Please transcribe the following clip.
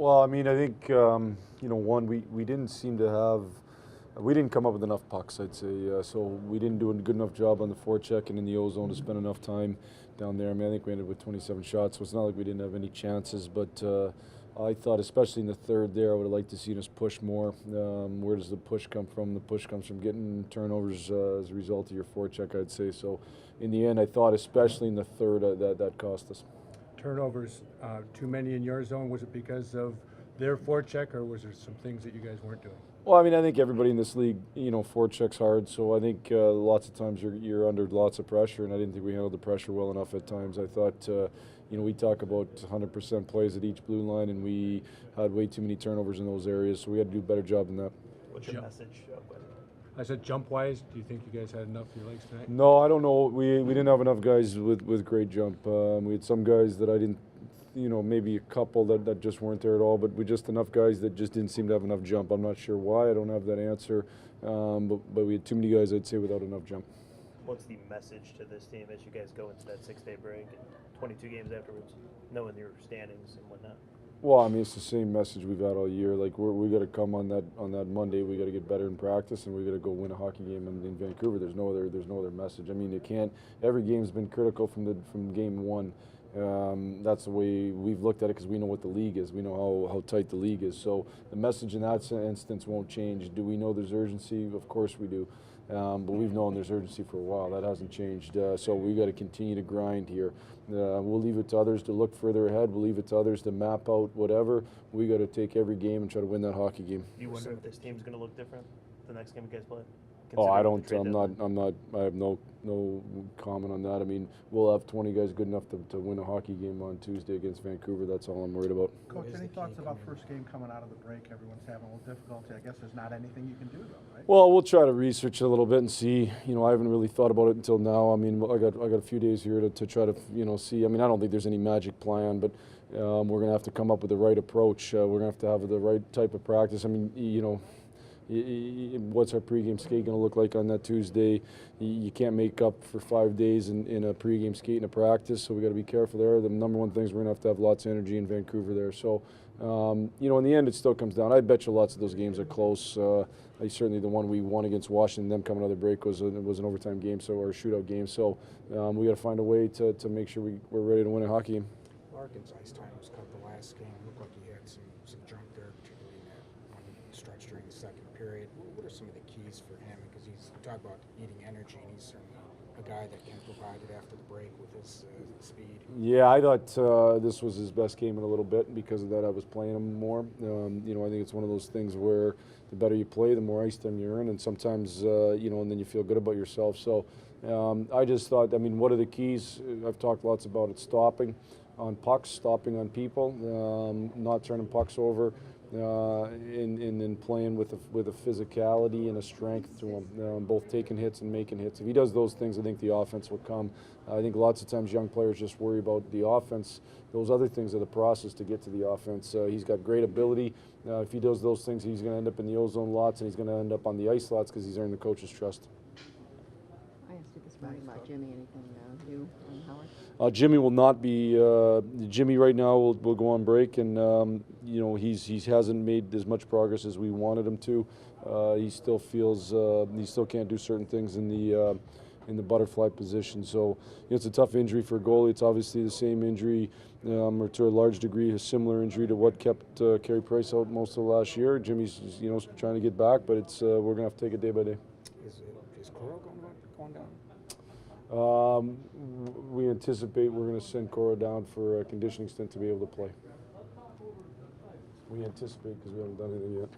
Well, I mean, I think one, we didn't seem to have, we didn't come up with enough pucks, I'd say. So we didn't do a good enough job on the forecheck and in the O-zone to spend enough time down there. I mean, I think we ended with 27 shots, so it's not like we didn't have any chances. But I thought, especially in the third there, I would have liked to see us push more. Where does the push come from? The push comes from getting turnovers as a result of your forecheck, I'd say. So in the end, I thought, especially in the third, that cost us. Turnovers, too many in your zone. Was it because of their forecheck, or was there some things that you guys weren't doing? Well, I mean, I think everybody in this league, forechecks hard. So I think lots of times you're under lots of pressure, and I didn't think we handled the pressure well enough at times. I thought, we talk about 100% plays at each blue line, and we had way too many turnovers in those areas. So we had to do a better job than that. What's your message? I said jump-wise, do you think you guys had enough for your legs tonight? No, I don't know. We didn't have enough guys with great jump. We had some guys that I didn't, maybe a couple that just weren't there at all, but we just enough guys that just didn't seem to have enough jump. I'm not sure why. I don't have that answer. But we had too many guys, I'd say, without enough jump. What's the message to this team as you guys go into that 6-day break and 22 games afterwards, knowing your standings and whatnot? Well, I mean, it's the same message we've had all year. Like we got to come on that Monday. We got to get better in practice, and we got to go win a hockey game in Vancouver. There's no other message. I mean, you can't. Every game's been critical from game one. That's the way we've looked at it because we know what the league is. We know how tight the league is. So the message in that instance won't change. Do we know there's urgency? Of course we do. But we've known there's urgency for a while. That hasn't changed. So we got to continue to grind here. We'll leave it to others to look further ahead. We'll leave it to others to map out whatever. We got to take every game and try to win that hockey game. Do you wonder if this team's going to look different the next game you guys play? Oh, I don't. I'm not. I have no comment on that. I mean, we'll have 20 guys good enough to win a hockey game on Tuesday against Vancouver. That's all I'm worried about. Coach, any thoughts about first game coming out of the break? Everyone's having a little difficulty. I guess there's not anything you can do, though, right? Well, we'll try to research it a little bit and see. I haven't really thought about it until now. I mean, I got a few days here to try to see. I mean, I don't think there's any magic plan, but we're going to have to come up with the right approach. We're going to have the right type of practice. I mean, what's our pregame skate going to look like on that Tuesday? You can't make up for 5 days in a pregame skate and a practice, so we got to be careful there. The number one thing is we're going to have lots of energy in Vancouver there. So, in the end, it still comes down. I bet you lots of those games are close. Certainly the one we won against Washington, them coming out of the break was an overtime game, or a shootout game. So we got to find a way to make sure we're ready to win a hockey game. Larkin's ice time was cut the last game. Looked like he had some jump there, particularly in that one stretch during the second period. What are some of the keys for him? Because you talk about needing energy, and he's certainly a guy that can provide it after the break with his speed. Yeah, I thought this was his best game in a little bit, and because of that I was playing him more. I think it's one of those things where the better you play, the more ice time you earn, and sometimes, and then you feel good about yourself. So I just thought, I mean, what are the keys? I've talked lots about it, stopping on pucks, stopping on people, not turning pucks over, and then playing with a physicality and a strength to him, both taking hits and making hits. If he does those things, I think the offense will come. I think lots of times young players just worry about the offense. Those other things are the process to get to the offense. He's got great ability. If he does those things, he's going to end up in the O-zone lots, and he's going to end up on the ice lots because he's earned the coach's trust. I asked you this morning about Jimmy. Anything new on Howard? Jimmy will not be. Jimmy right now will go on break, and he hasn't made as much progress as we wanted him to. He still feels he still can't do certain things in the butterfly position. So it's a tough injury for a goalie. It's obviously the same injury, or to a large degree, a similar injury to what kept Carey Price out most of the last year. Jimmy's trying to get back, but it's we're gonna have to take it day by day. Is Coro going down? We anticipate we're going to send Coro down for a conditioning stint to be able to play. We anticipate because we haven't done anything yet.